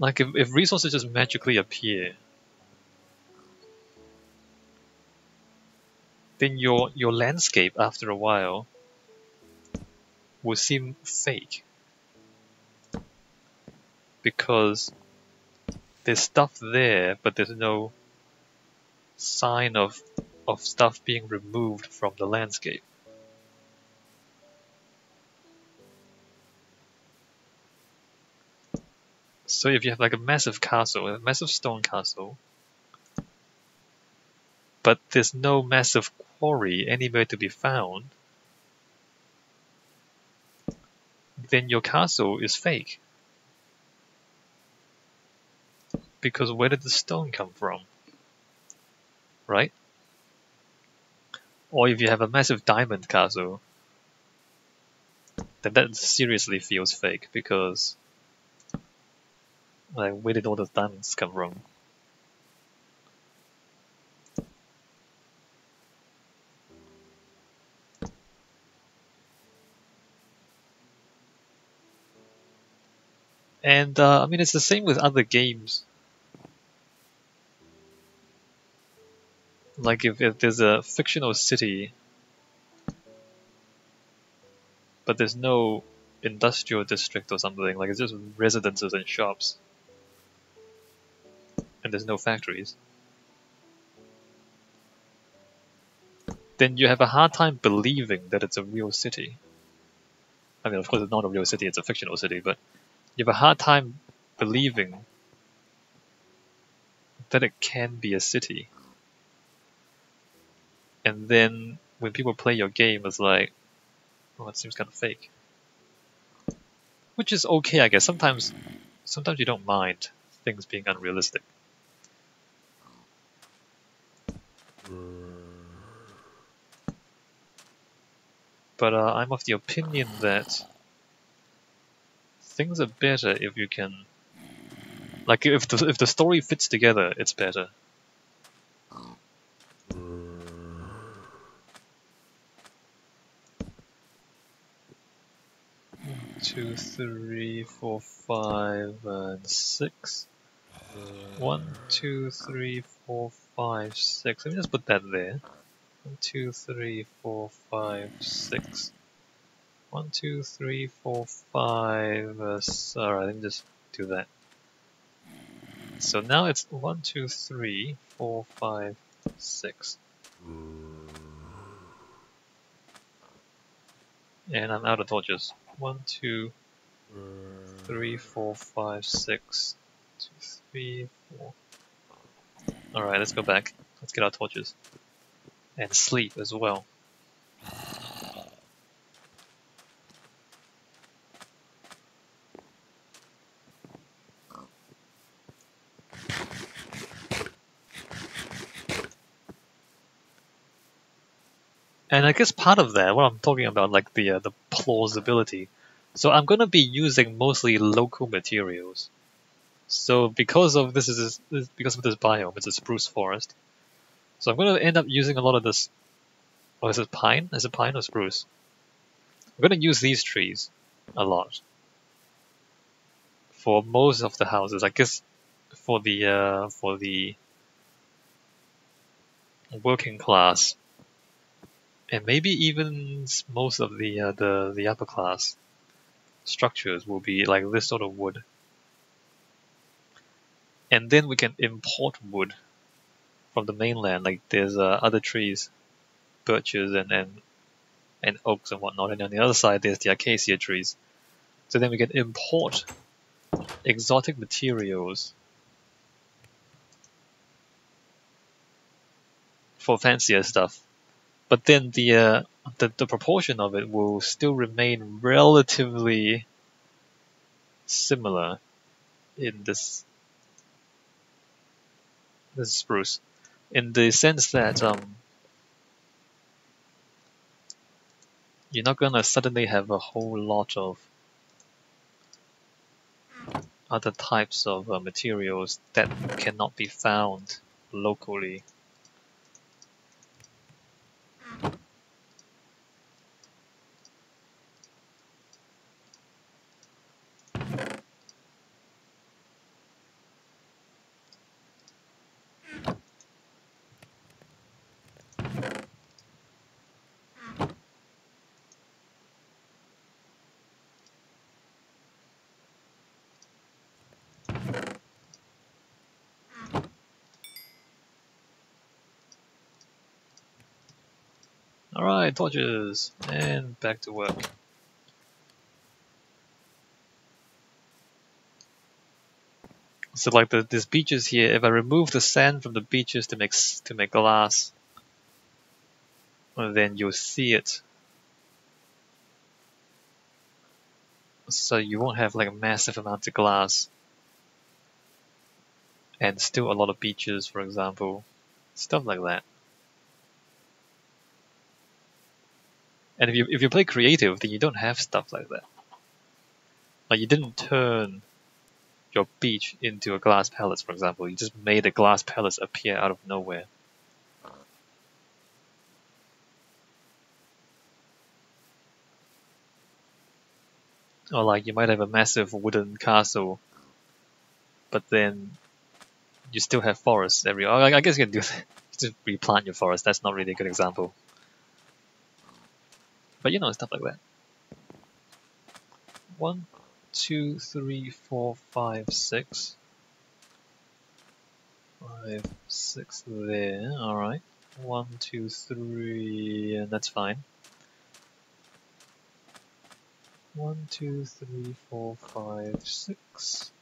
Like if resources just magically appear, then your landscape after a while will seem fake. Because there's stuff there, but there's no sign of stuff being removed from the landscape. So if you have like a massive castle, a massive stone castle, but there's no massive quarry anywhere to be found, then your castle is fake. Because where did the stone come from? Right? Or if you have a massive diamond castle, then that seriously feels fake because like where did all those diamonds come from? And I mean it's the same with other games. Like if there's a fictional city but there's no industrial district or something, like it's just residences and shops. And there's no factories. Then you have a hard time believing that it's a real city. I mean, of course it's not a real city, it's a fictional city, but you have a hard time believing that it can be a city. And then when people play your game, it's like, oh, it seems kind of fake. Which is okay, I guess. Sometimes you don't mind things being unrealistic. But I'm of the opinion that things are better if you can, like if the story fits together, it's better. 2, 3, 4, 5, and 6. 1, 2, 3, 4, 5, 6. Let me just put that there. 1, 2, 3, 4, 5, 6. 1, 2, 3, 4, 5. Alright, let me just do that. So now it's 1, 2, 3, 4, 5, 6. And I'm out of torches. 1, 2, 3, 4, 5, 6. 2, 3, 4. Alright, let's go back. Let's get our torches. And sleep as well. And I guess part of that, what I'm talking about, like the plausibility. So I'm gonna be using mostly local materials. So because of this biome, it's a spruce forest. So I'm gonna end up using a lot of this. Oh, is it pine? Is it pine or spruce? I'm gonna use these trees a lot for most of the houses. I guess for the working class. And maybe even most of the upper class structures will be like this sort of wood. And then we can import wood from the mainland. Like there's other trees, birches and oaks and whatnot. And on the other side there's the acacia trees. So then we can import exotic materials for fancier stuff. But then the proportion of it will still remain relatively similar in this spruce, in the sense that you're not gonna suddenly have a whole lot of other types of materials that cannot be found locally. Alright, torches! And back to work. So like these beaches here, if I remove the sand from the beaches to make glass, then you'll see it. So you won't have like a massive amount of glass. And still a lot of beaches, for example. Stuff like that. And if you play creative, then you don't have stuff like that. Like you didn't turn your beach into a glass palace, for example. You just made a glass palace appear out of nowhere. Or like you might have a massive wooden castle, but then you still have forests everywhere. I guess you can do that. Just replant your forest. That's not really a good example. But you know, stuff like that. 1, 2, 3, 4, 5, 6. 5, 6 there. Alright. 1, 2, 3, and that's fine. 1, 2, 3, 4, 5, 6.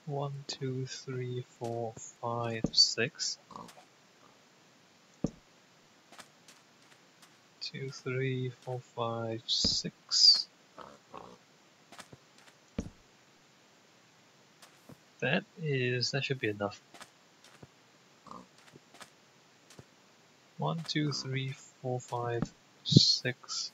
1, 2, 3, 4, 5, 6. 2, 3, 4, 5, 6. That should be enough. 1, 2, 3, 4, 5, 6.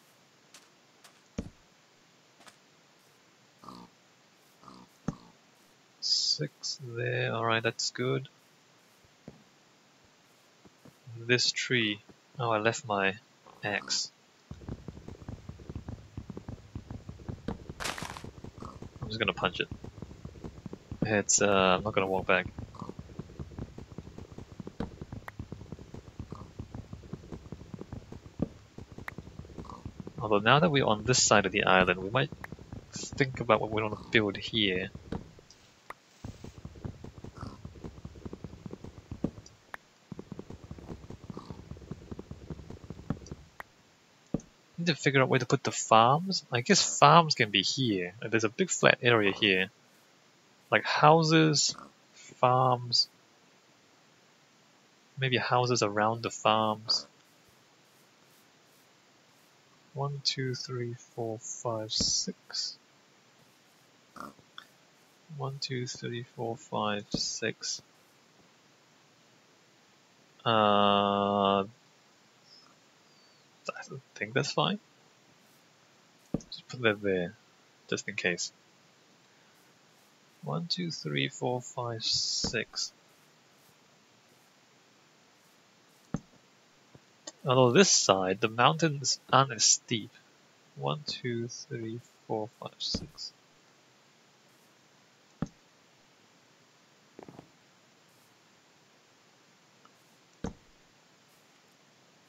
Six there. Alright, that's good. This tree. Oh, I left my axe. I'm just gonna punch it. I'm not gonna walk back. Although now that we're on this side of the island, we might think about what we want to build here. Need to figure out where to put the farms. I guess farms can be here. There's a big flat area here. Like houses, farms, maybe houses around the farms. 1, 2, 3, 4, 5, 6. 1, 2, 3, 4, 5, 6. I think that's fine. Just put that there, just in case. 1, 2, 3, 4, 5, 6. Although this side, the mountains aren't as steep. 1, 2, 3, 4, 5, 6.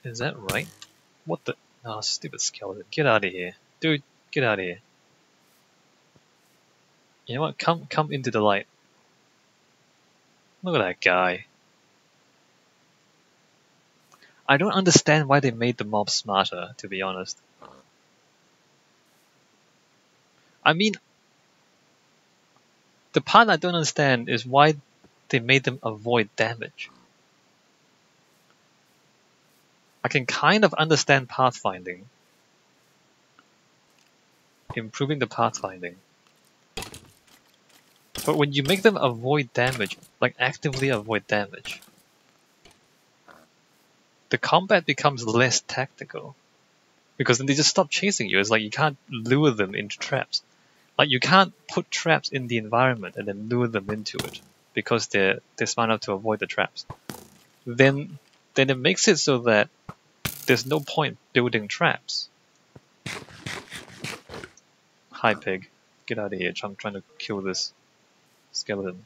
Is that right? What the? Oh, stupid skeleton. Get out of here. Dude, get out of here. You know what? Come into the light. Look at that guy. I don't understand why they made the mob smarter, to be honest. I mean, the part I don't understand is why they made them avoid damage. I can kind of understand pathfinding. Improving the pathfinding. But when you make them avoid damage, like actively avoid damage, the combat becomes less tactical. Because then they just stop chasing you. It's like you can't lure them into traps. Like you can't put traps in the environment and then lure them into it. Because they're smart enough to avoid the traps. Then it makes it so that there's no point building traps. Hi pig, get out of here. I'm trying to kill this skeleton.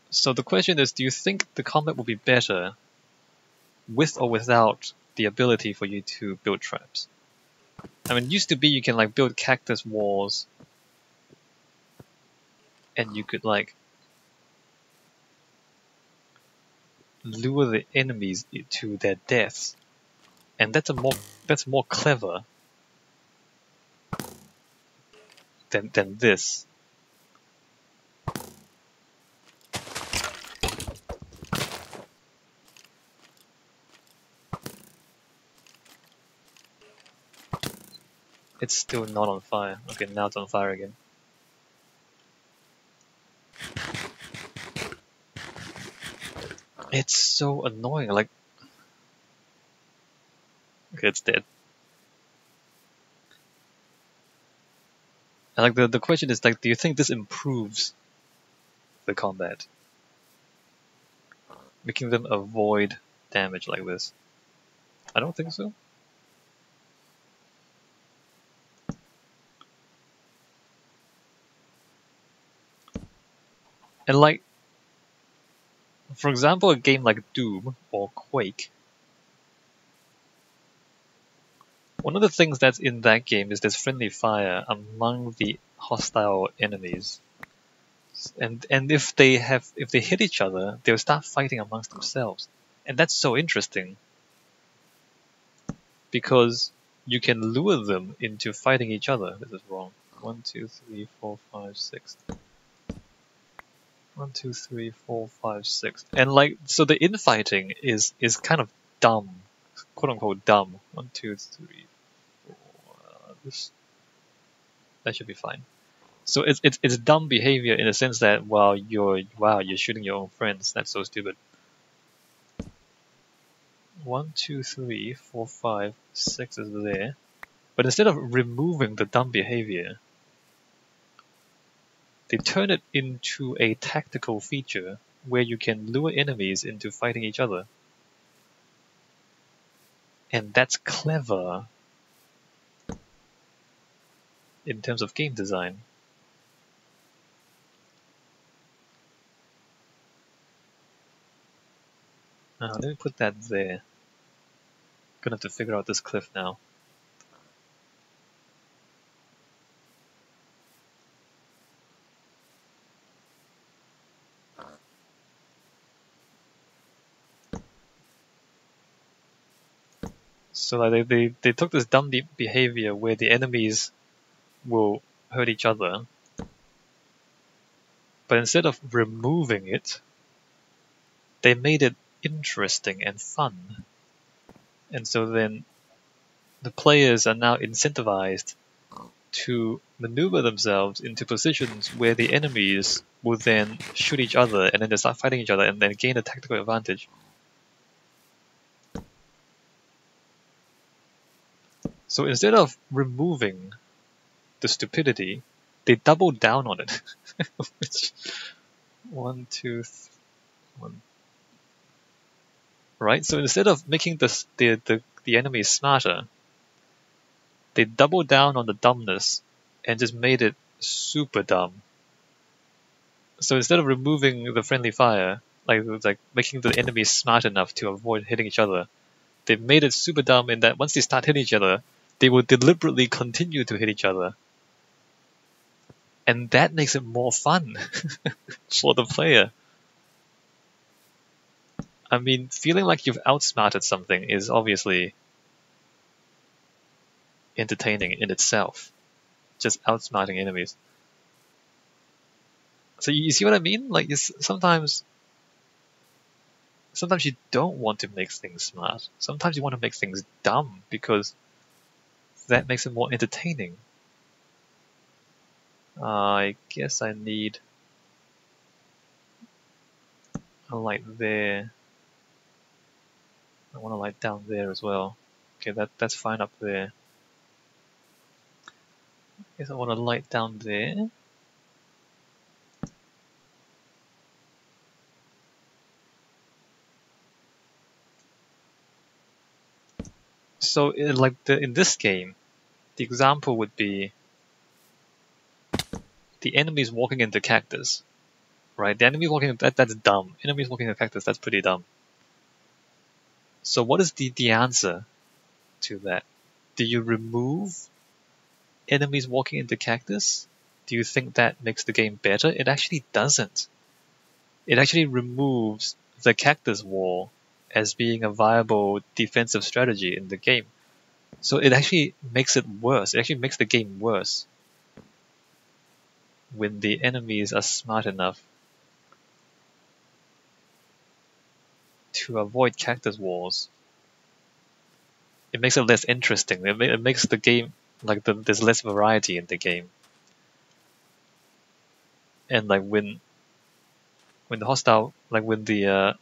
So the question is, do you think the combat will be better with or without the ability for you to build traps? I mean, it used to be you can like build cactus walls and you could like lure the enemies to their deaths, and that's more clever than this. It's still not on fire. Okay, now it's on fire again. It's so annoying, like... Okay, it's dead. And like the question is like, do you think this improves the combat? Making them avoid damage like this? I don't think so. And like, for example, a game like Doom or Quake, one of the things that's in that game is there's friendly fire among the hostile enemies. And if they hit each other, they'll start fighting amongst themselves. And that's so interesting. Because you can lure them into fighting each other. This is wrong. 1, 2, 3, 4, 5, 6. 1, 2, 3, 4, 5, 6. And like, so the infighting is kind of dumb. Quote unquote dumb. 1, 2, 3, 4. That should be fine. So it's dumb behavior in the sense that you're shooting your own friends. That's so stupid. 1, 2, 3, 4, 5, 6 is there. But instead of removing the dumb behavior, they turn it into a tactical feature where you can lure enemies into fighting each other. And that's clever in terms of game design. Let me put that there. Gonna have to figure out this cliff now. So like they took this dumb behavior where the enemies will hurt each other, but instead of removing it, they made it interesting and fun. And so then the players are now incentivized to maneuver themselves into positions where the enemies will then shoot each other and then they start fighting each other and then gain a tactical advantage. So instead of removing the stupidity, they double down on it. Which, 1, 2, 1. Right? So instead of making the enemies smarter, they double down on the dumbness and just made it super dumb. So instead of removing the friendly fire, like making the enemies smart enough to avoid hitting each other, they made it super dumb in that once they start hitting each other, they will deliberately continue to hit each other. And that makes it more fun for the player. I mean, feeling like you've outsmarted something is obviously entertaining in itself. Just outsmarting enemies. So you see what I mean? Like, sometimes you don't want to make things smart. Sometimes you want to make things dumb because that makes it more entertaining. I guess I need a light there. I want a light down there as well. Okay, that's fine up there. I guess I want a light down there. So, in this game, the example would be the enemies walking into cactus, right? The enemy walking that's dumb. Enemies walking into cactus, that's pretty dumb. So, what is the answer to that? Do you remove enemies walking into cactus? Do you think that makes the game better? It actually doesn't. It actually removes the cactus wall as being a viable defensive strategy in the game. So it actually makes it worse. It actually makes the game worse when the enemies are smart enough to avoid cactus walls. It makes it less interesting. It makes the game like there's less variety in the game. And like when the hostile, like when the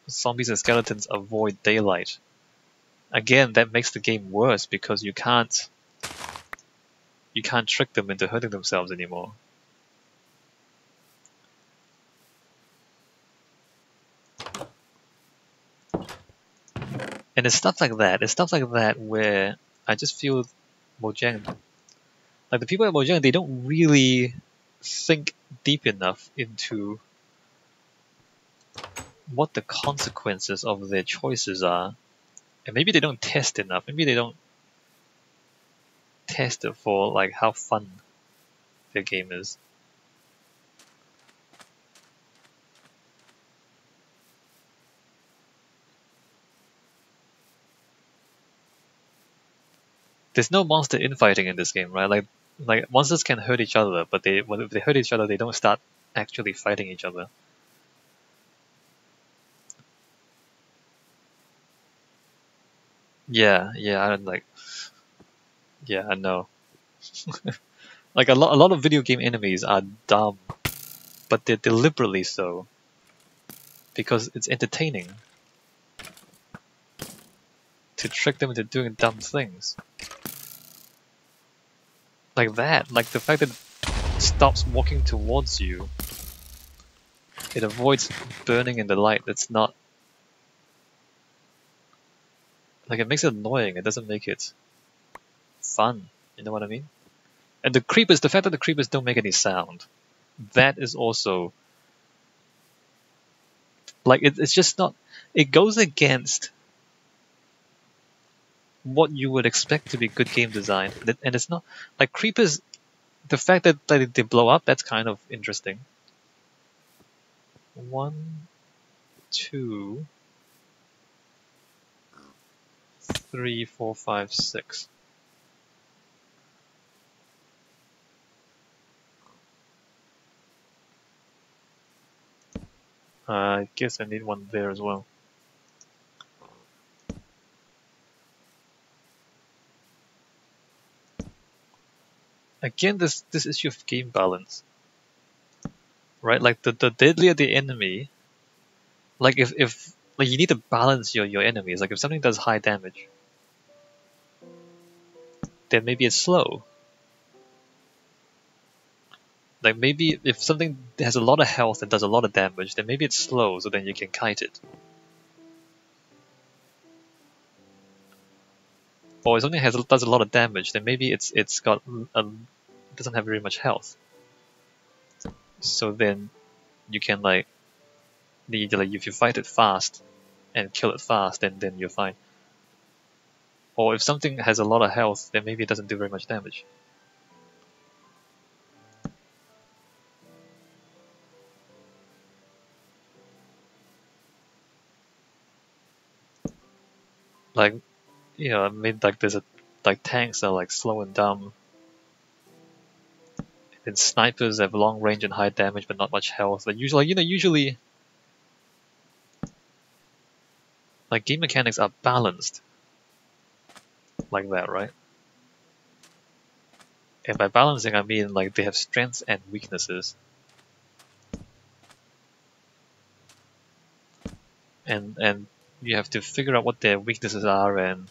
zombies and skeletons avoid daylight, again that makes the game worse because you can't trick them into hurting themselves anymore. And it's stuff like that. It's stuff like that where I just feel Mojang, like the people at Mojang, they don't really think deep enough into what the consequences of their choices are. And maybe they don't test enough. Maybe they don't test it for like how fun their game is. There's no monster infighting in this game, right? Like monsters can hurt each other, but if they hurt each other, they don't start actually fighting each other. Yeah, I know. Like a lot of video game enemies are dumb, but they're deliberately so because it's entertaining to trick them into doing dumb things. Like that, like the fact that it stops walking towards you. It avoids burning in the light. It's not like it makes it annoying. It doesn't make it fun. You know what I mean? And the fact that the creepers don't make any sound, that is also like it's just not. It goes against what you would expect to be good game design, and it's not like creepers. The fact that they blow up, that's kind of interesting. 1, 2, 3, 4, 5, 6. I guess I need one there as well. Again, this issue of game balance, right? Like the deadlier the enemy, like if like you need to balance your enemies. Like if something does high damage, then maybe it's slow. Like maybe if something has a lot of health and does a lot of damage, then maybe it's slow, so then you can kite it. Or if something does a lot of damage, then maybe it's doesn't have very much health. So then you can like if you fight it fast and kill it fast, then you're fine. Or if something has a lot of health, then maybe it doesn't do very much damage. Like, you know, I mean, like tanks are like slow and dumb. And snipers have long range and high damage, but not much health. Like usually, like game mechanics are balanced like that, right? And by balancing, I mean like they have strengths and weaknesses. And you have to figure out what their weaknesses are and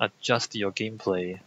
adjust your gameplay